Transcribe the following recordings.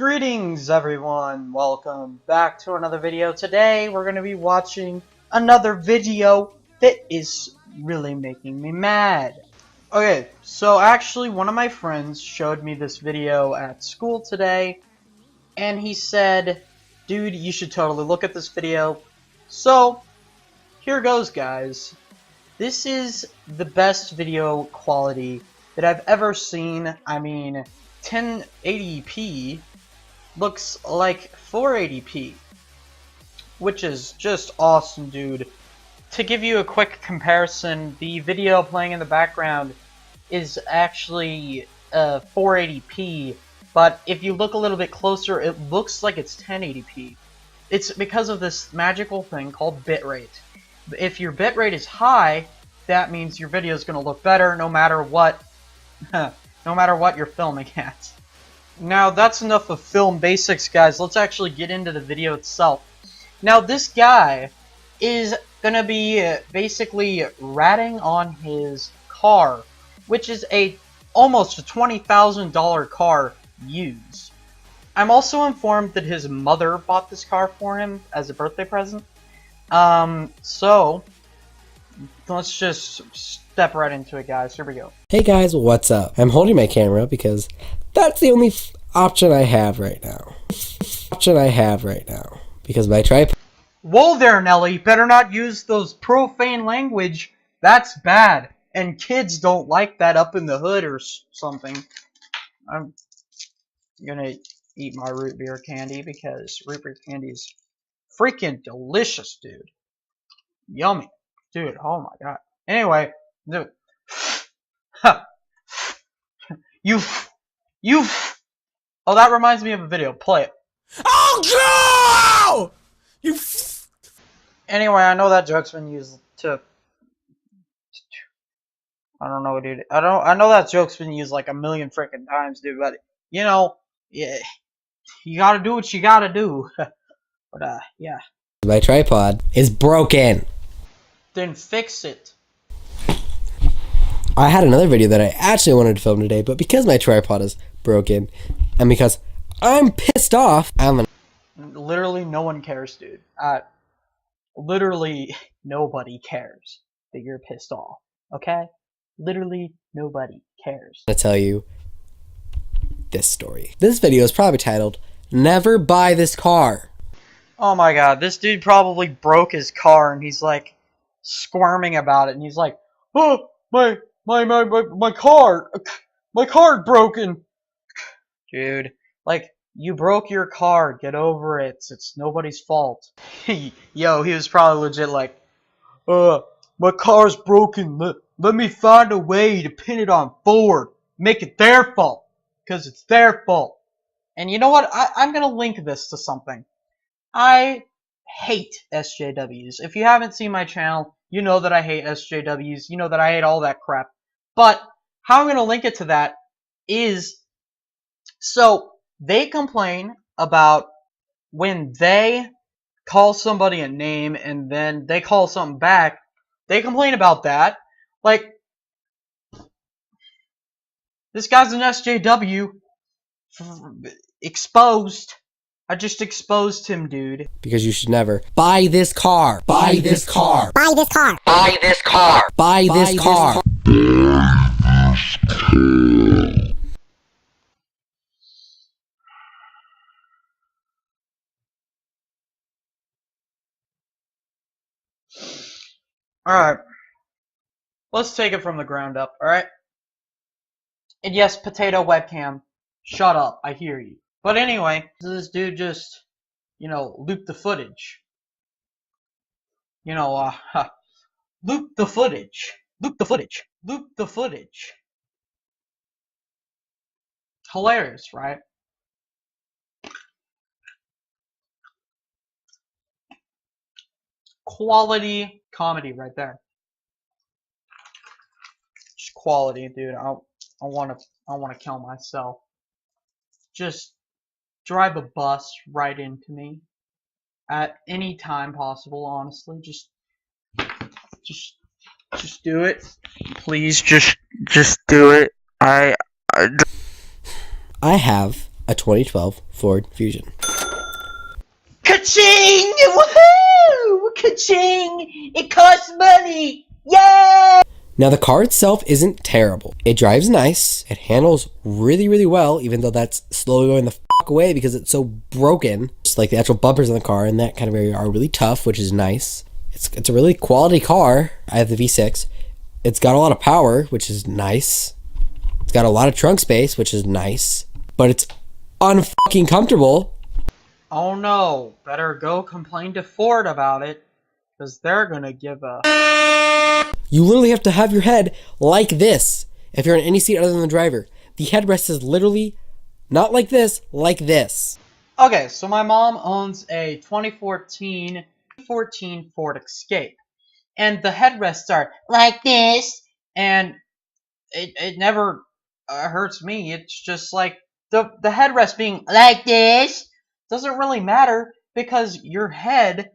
Greetings everyone, welcome back to another video. Today we're going to be watching another video that is really making me mad. Okay, so actually one of my friends showed me this video at school today, and he said, dude, you should totally look at this video. So, here goes guys. This is the best video quality that I've ever seen. I mean, 1080p looks like 480p, which is just awesome, dude. To give you a quick comparison, the video playing in the background is actually 480p, but if you look a little bit closer, it looks like it's 1080p. It's because of this magical thing called bitrate. If your bitrate is high, that means your video is going to look better no matter what you're filming at. Now that's enough of film basics, guys. Let's actually get into the video itself. Now this guy is gonna be basically ratting on his car, which is almost a $20,000 car used. I'm also informed that his mother bought this car for him as a birthday present. So let's just step right into it, guys. Here we go. Hey guys, what's up? I'm holding my camera because that's the only option I have right now. Because my tripod. Whoa there, Nelly. Better not use those profane language. That's bad. And kids don't like that up in the hood or something. I'm gonna eat my root beer candy because root beer candy is freaking delicious, dude. Yummy. Dude, oh my god. Anyway, dude. Oh, that reminds me of a video. Play it. Oh no! Anyway, I know that joke's been used to. I don't know, dude. I know that joke's been used like a million freaking times, dude. But you know, yeah, you gotta do what you gotta do. But yeah. My tripod is broken. Then fix it. I had another video that I actually wanted to film today, but because my tripod is broken, and because I'm pissed off, Literally no one cares, dude. Literally nobody cares that you're pissed off. Okay? Literally nobody cares. I'm gonna tell you this story. This video is probably titled, "Never Buy This Car." Oh my god, this dude probably broke his car and he's like squirming about it, and he's like, oh, my car broken. Dude, like, you broke your car, get over it, it's nobody's fault. Yo, he was probably legit like, my car's broken, let me find a way to pin it on Ford, make it their fault, because it's their fault. And you know what, I'm gonna link this to something. I hate SJWs. If you haven't seen my channel, you know that I hate SJWs, you know that I hate all that crap. But how I'm going to link it to that is, so they complain about when they call somebody a name and then they call something back. They complain about that. Like, this guy's an SJW. Exposed. I just exposed him, dude. Because you should never buy this car. Buy this car. Buy this car. Buy this car. Buy this car. Alright. Let's take it from the ground up, alright? And yes, potato webcam. Shut up, I hear you. But anyway, this dude just, you know, looped the footage. You know, loop the footage. Loop the footage. Loop the footage. Hilarious, right? Quality comedy right there. Just quality, dude. I wanna kill myself. Just drive a bus right into me at any time possible, honestly. Just do it. Please just do it. I I have a 2012 Ford Fusion. Ka-ching! Woohoo! Ka-ching! It costs money! Yay! Now the car itself isn't terrible. It drives nice. It handles really, really well, even though that's slowly going the fuck away because it's so broken. Just like the actual bumpers in the car and that kind of area are really tough, which is nice. It's a really quality car. I have the V6. It's got a lot of power, which is nice. It's got a lot of trunk space, which is nice. But it's unfucking comfortable. Oh no, better go complain to Ford about it, because they're gonna give a... You literally have to have your head like this if you're in any seat other than the driver. The headrest is literally not like this, like this. Okay, so my mom owns a 2014 Ford Escape, and the headrests are like this, and it never hurts me. It's just like the headrest being like this doesn't really matter because your head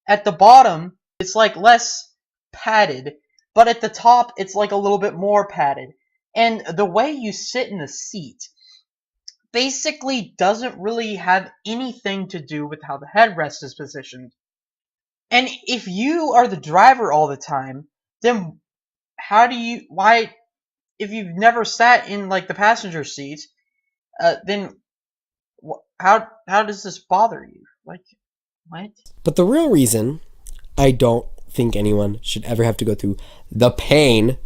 at the bottom it's like less padded, but at the top it's like a little bit more padded, and the way you sit in the seat basically doesn't really have anything to do with how the headrest is positioned. And if you are the driver all the time, then why, if you've never sat in like the passenger seat, then how does this bother you? Like, what? But the real reason I don't think anyone should ever have to go through the pain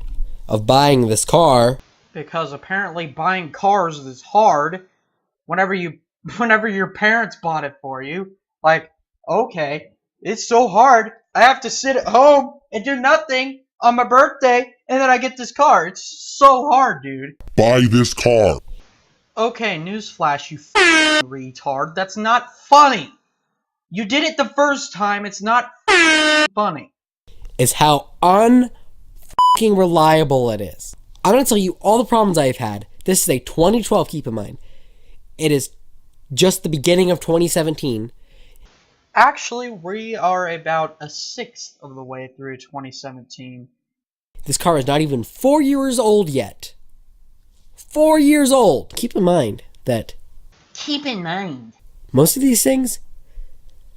of buying this car, because apparently buying cars is hard whenever your parents bought it for you. Like, okay, it's so hard. I have to sit at home and do nothing on my birthday, and then I get this car. It's so hard, dude. Buy this car. Okay, newsflash, you retard. That's not funny. You did it the first time. It's not funny. is how unfucking reliable it is. I'm going to tell you all the problems I've had. This is a 2012, keep in mind. It is just the beginning of 2017. Actually, we are about a sixth of the way through 2017. This car is not even 4 years old yet. 4 years old. Keep in mind that most of these things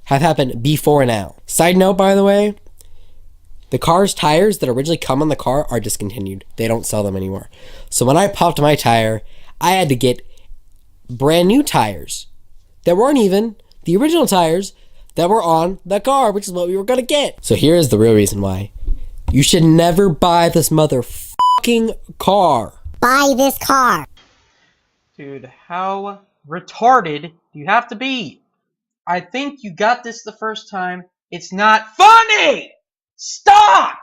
have happened before now. Side note, by the way, the car's tires that originally come on the car are discontinued. They don't sell them anymore. So when I popped my tire, I had to get brand new tires that weren't even the original tires that were on the car, which is what we were going to get. So here is the real reason why. You should never buy this motherfucking car. Buy this car. Dude, how retarded do you have to be? I think you got this the first time. It's not funny! Stop!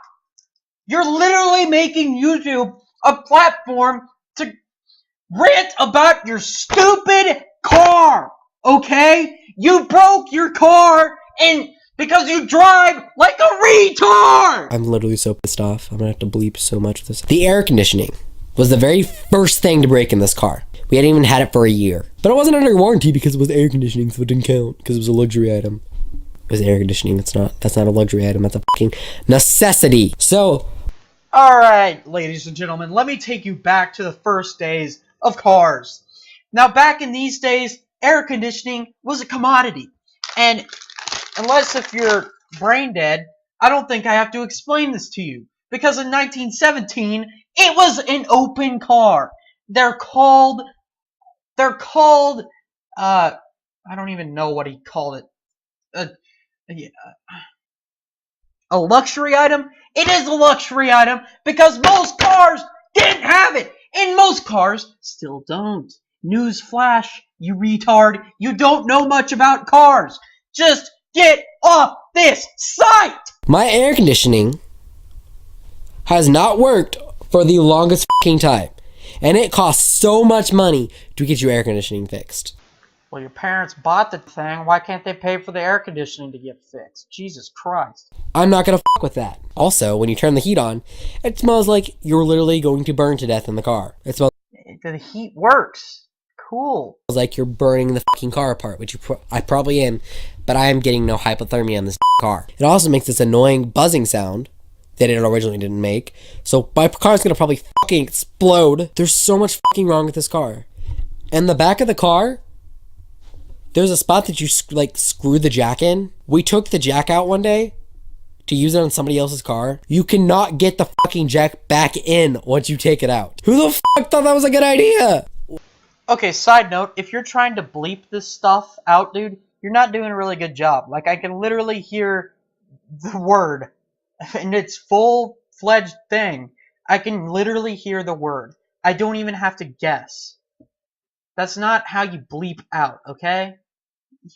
You're literally making YouTube a platform to rant about your stupid car, okay? You broke your car and because you drive like a retard! I'm literally so pissed off. I'm gonna have to bleep so much with this. The air conditioning was the very first thing to break in this car. We hadn't even had it for a year. But it wasn't under warranty because it was air conditioning, so it didn't count because it was a luxury item. It was air conditioning. That's not a luxury item. That's a fucking necessity. So, alright, ladies and gentlemen, let me take you back to the first days of cars. Now, back in these days, air conditioning was a commodity. And unless if you're brain dead, I don't think I have to explain this to you. Because in 1917, it was an open car. They're called, I don't even know what he called it. A luxury item? It is a luxury item because most cars didn't have it. And most cars still don't. Newsflash, you retard. You don't know much about cars. Just get off this site! my air conditioning has not worked for the longest fucking time. And it costs so much money to get your air conditioning fixed. Well, your parents bought the thing. Why can't they pay for the air conditioning to get fixed? Jesus Christ. I'm not gonna fuck with that. Also, when you turn the heat on, it smells like you're literally going to burn to death in the car. It smells The heat works. Cool. like you're burning the fucking car apart, which I probably am, but I am getting no hypothermia in this car. It also makes this annoying buzzing sound that it originally didn't make. So my car's gonna probably fucking explode. There's so much fucking wrong with this car. And the back of the car there's a spot that you like screw the jack in. We took the jack out one day to use it on somebody else's car. You cannot get the fucking jack back in once you take it out. Who the fuck thought that was a good idea? Okay, side note, if you're trying to bleep this stuff out, dude, you're not doing a really good job. Like, I can literally hear the word in its full-fledged thing. I can literally hear the word. I don't even have to guess. That's not how you bleep out, okay?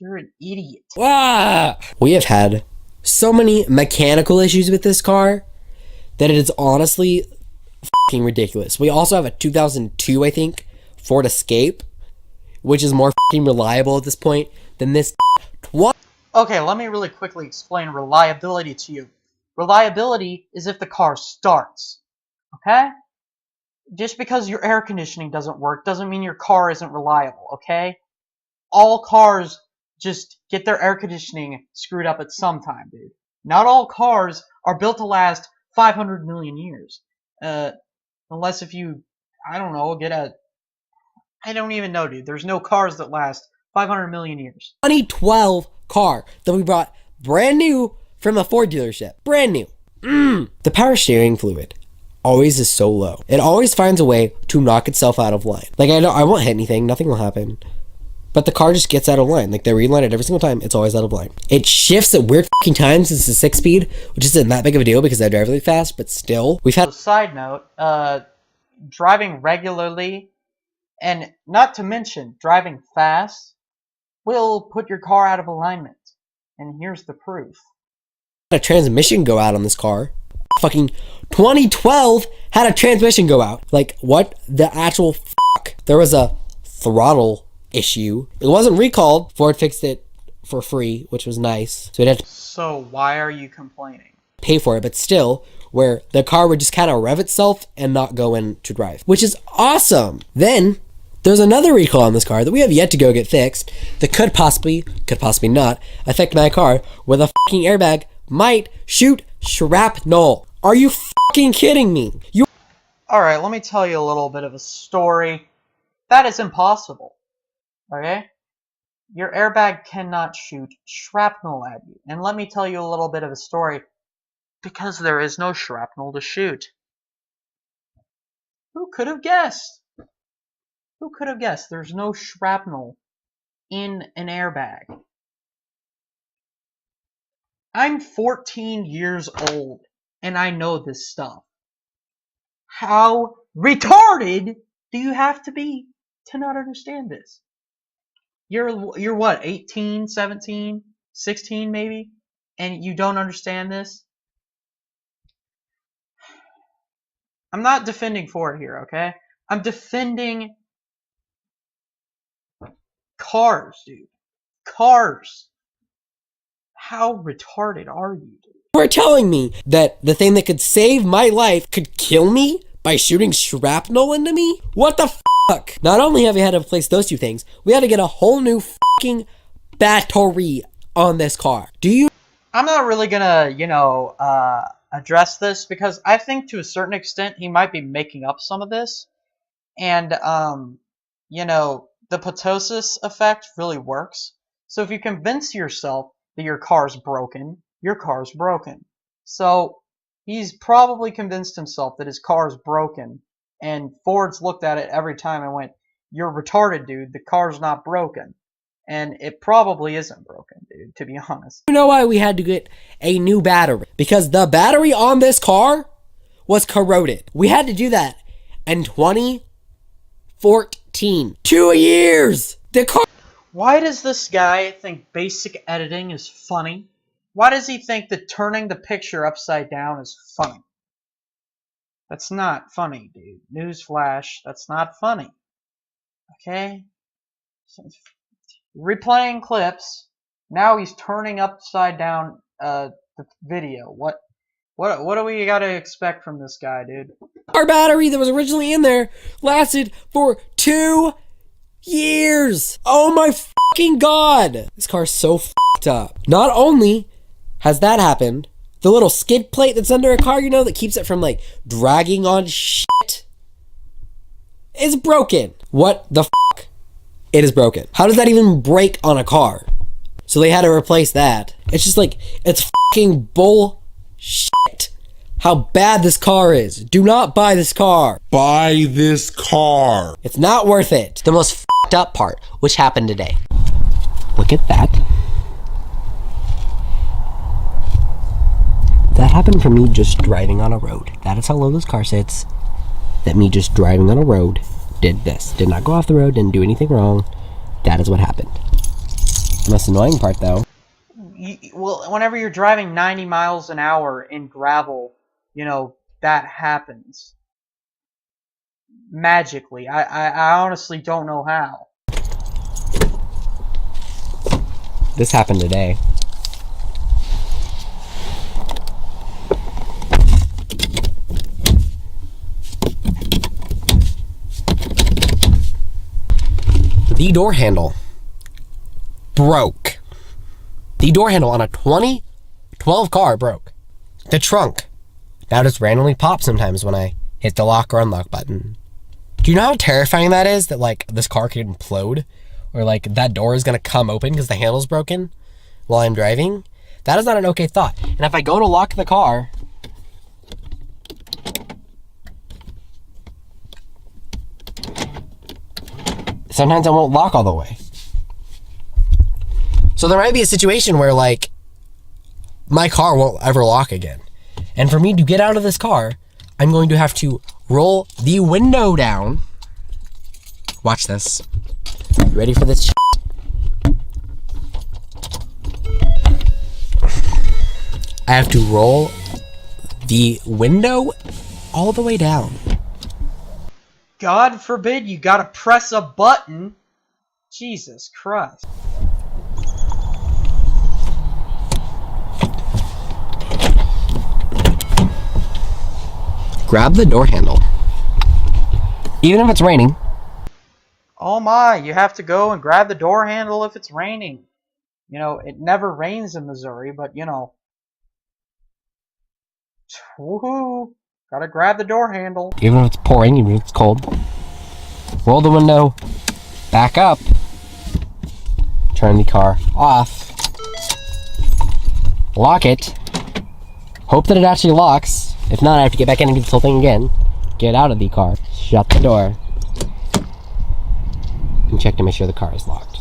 You're an idiot. Ah! We have had so many mechanical issues with this car that it is honestly fucking ridiculous. We also have a 2002, I think, Ford Escape, which is more fucking reliable at this point than this one. Okay, let me really quickly explain reliability to you. Reliability is if the car starts, okay? Just because your air conditioning doesn't work doesn't mean your car isn't reliable, okay? All cars just get their air conditioning screwed up at some time, dude. Not all cars are built to last 500 million years. Unless if you, I don't know, I don't even know, dude. There's no cars that last 500 million years. 2012 car that we brought brand new from a Ford dealership. Brand new. The power steering fluid always is so low. It always finds a way to knock itself out of line. Like, I won't hit anything. Nothing will happen. But the car just gets out of line. Like, they reline it every single time. It's always out of line. It shifts at weird fucking times. It's a 6-speed, which isn't that big of a deal because I drive really fast, but still. We've had... Side note, driving regularly, and not to mention driving fast, will put your car out of alignment. And here's the proof. A transmission go out on this car. Fucking 2012 had a transmission go out. Like, what the actual fuck? There was a throttle issue. It wasn't recalled. Ford fixed it for free, which was nice. So it had to So why are you complaining? pay for it, but still, where the car would just kind of rev itself and not go into drive, which is awesome. Then there's another recall on this car that we have yet to go get fixed that could possibly not affect my car, where the fucking airbag might shoot shrapnel. Are you fucking kidding me? Alright, let me tell you a little bit of a story. That is impossible. Okay? Your airbag cannot shoot shrapnel at you. And let me tell you a little bit of a story. Because there is no shrapnel to shoot. Who could have guessed? Who could have guessed there's no shrapnel in an airbag? I'm 14 years old, and I know this stuff. How retarded do you have to be to not understand this? You're what, 18, 17, 16 maybe? And you don't understand this? I'm not defending Ford here, okay? I'm defending cars, dude. Cars. How retarded are you, dude? You are telling me that the thing that could save my life could kill me by shooting shrapnel into me? What the fuck? Not only have we had to replace those two things, we had to get a whole new fucking battery on this car. I'm not really gonna, address this because I think to a certain extent he might be making up some of this. And, the ptosis effect really works. So if you convince yourself that your car's broken, your car's broken. So he's probably convinced himself that his car's broken, and Ford's looked at it every time and went, "You're retarded, dude, the car's not broken." And it probably isn't broken, dude, to be honest. You know why we had to get a new battery? Because the battery on this car was corroded. We had to do that in 2014. 2 years! The car... Why does this guy think basic editing is funny? Why does he think that turning the picture upside down is funny? That's not funny, dude. Newsflash, that's not funny. Okay? Replaying clips. Now he's turning upside down the video. What do we gotta expect from this guy, dude? Our battery that was originally in there lasted for 2 years. Oh my fucking god. This car's so fucked up. Not only has that happened, the little skid plate that's under a car, that keeps it from like dragging on shit, is broken. What the fuck it is broken. How does that even break on a car? So they had to replace that. It's just like, it's fucking bullshit how bad this car is. Do not buy this car. Buy this car. It's not worth it. The most fucked up part, which happened today. Look at that. That happened from me just driving on a road. That is how low this car sits. That me just driving on a road did this. Did not go off the road, didn't do anything wrong. That is what happened. The most annoying part, though. Well, whenever you're driving 90 miles an hour in gravel, you know, that happens. Magically. I honestly don't know how. This happened today. The door handle broke. The door handle on a 2012 car broke. The trunk now just randomly pops sometimes when I hit the lock or unlock button. Do you know how terrifying that is? That like this car could implode, or like that door is gonna come open because the handle's broken while I'm driving? That is not an okay thought. And if I go to lock the car, sometimes I won't lock all the way. So there might be a situation where like my car won't ever lock again. And for me to get out of this car, I'm going to have to roll the window down. Watch this. You ready for this? I have to roll the window all the way down. God forbid you gotta press a button. Jesus Christ. Grab the door handle. Even if it's raining. Oh my, you have to go and grab the door handle if it's raining. You know, it never rains in Missouri, but you know. Woohoo! Gotta grab the door handle. Even if it's pouring, even if it's cold. Roll the window back up. Turn the car off. Lock it. Hope that it actually locks. If not, I have to get back in and do this whole thing again. Get out of the car. Shut the door. And check to make sure the car is locked.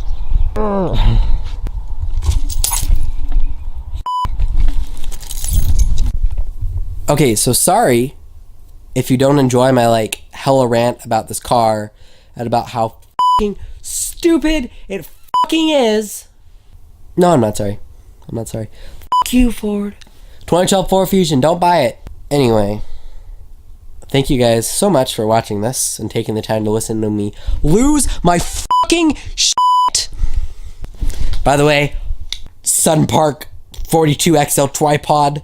Okay, so sorry if you don't enjoy my like hella rant about this car and about how fucking stupid it fucking is. No, I'm not sorry. I'm not sorry. Fuck you, Ford. 2012 Ford Fusion, don't buy it. Anyway, thank you guys so much for watching this and taking the time to listen to me lose my fucking shit. By the way, Sun Park 42XL tripod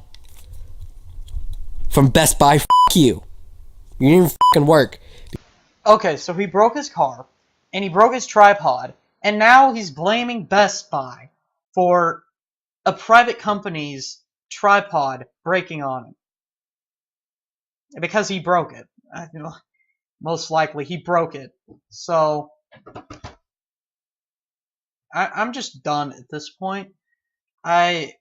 from Best Buy, fuck you. You didn't even fucking work. Okay, so he broke his car, and he broke his tripod, and now he's blaming Best Buy for a private company's tripod breaking on him. Because he broke it. You know, most likely he broke it. So I'm just done at this point. I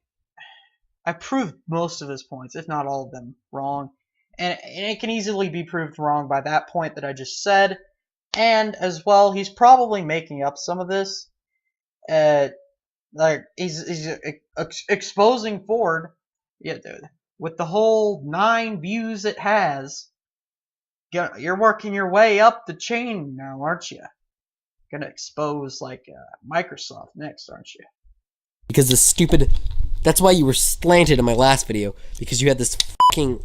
proved most of his points, if not all of them, wrong. And it can easily be proved wrong by that point that I just said. And as well, he's probably making up some of this. Like he's exposing Ford. Yeah, dude. With the whole 9 views it has, you're working your way up the chain now, aren't you? Gonna expose, like, Microsoft next, aren't you? Because this stupid... That's why you were slanted in my last video. Because you had this fucking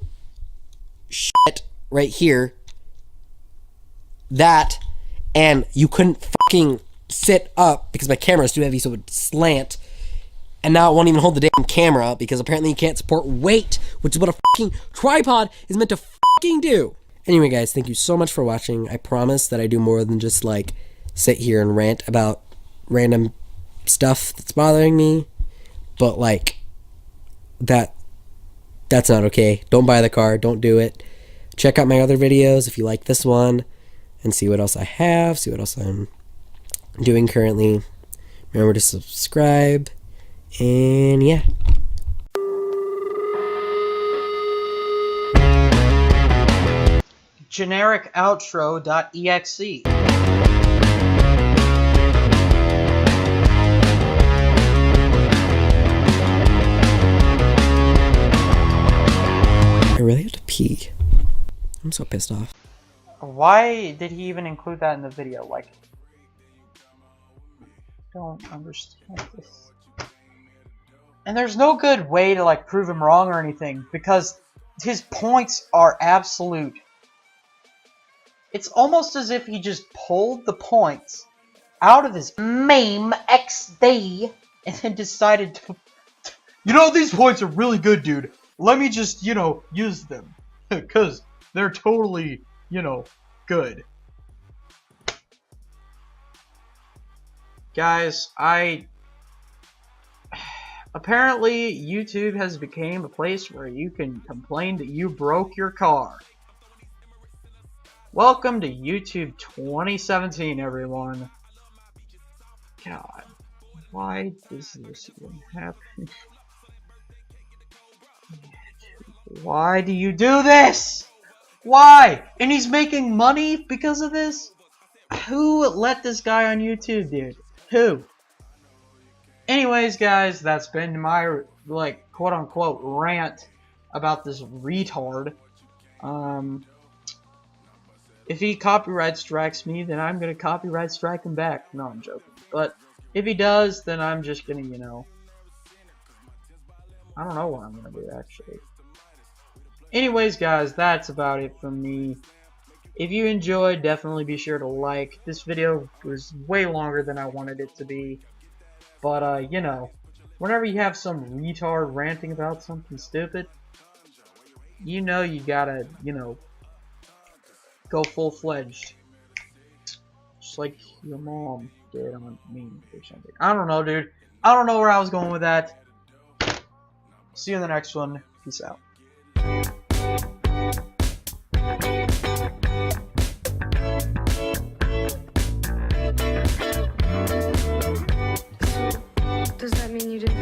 shit right here. That, and you couldn't fucking sit up because my camera is too heavy so it would slant. And now it won't even hold the damn camera because apparently you can't support weight, which is what a fucking tripod is meant to fucking do. Anyway, guys, thank you so much for watching. I promise that I do more than just, like, sit here and rant about random stuff that's bothering me. But, like, that's not okay. Don't buy the car. Don't do it. Check out my other videos if you like this one and see what else I have, see what else I'm doing currently. Remember to subscribe, and yeah. Generic outro.exe. I really have to pee. I'm so pissed off. Why did he even include that in the video? Like, don't understand this. And there's no good way to like prove him wrong or anything because his points are absolute. It's almost as if he just pulled the points out of his meme XD and then decided to, you know, these points are really good, dude. Let me just, you know, use them because they're totally, you know, good. Guys, apparently YouTube has become a place where you can complain that you broke your car. Welcome to YouTube 2017, everyone. God, why does this even happen? Why do you do this? Why? And he's making money because of this? Who let this guy on YouTube, dude? Who? Anyways, guys, that's been my, like, quote-unquote rant about this retard. If he copyright strikes me, then I'm gonna copyright strike him back. No, I'm joking. But if he does, then I'm just gonna, you know, I don't know what I'm gonna do, actually. Anyways, guys, that's about it from me. If you enjoyed, definitely be sure to like. This video was way longer than I wanted it to be. But, you know, whenever you have some retard ranting about something stupid, you know you gotta, you know, go full-fledged. Just like your mom did on me or something. I don't know, dude. I don't know where I was going with that. See you in the next one. Peace out. Does that mean you didn't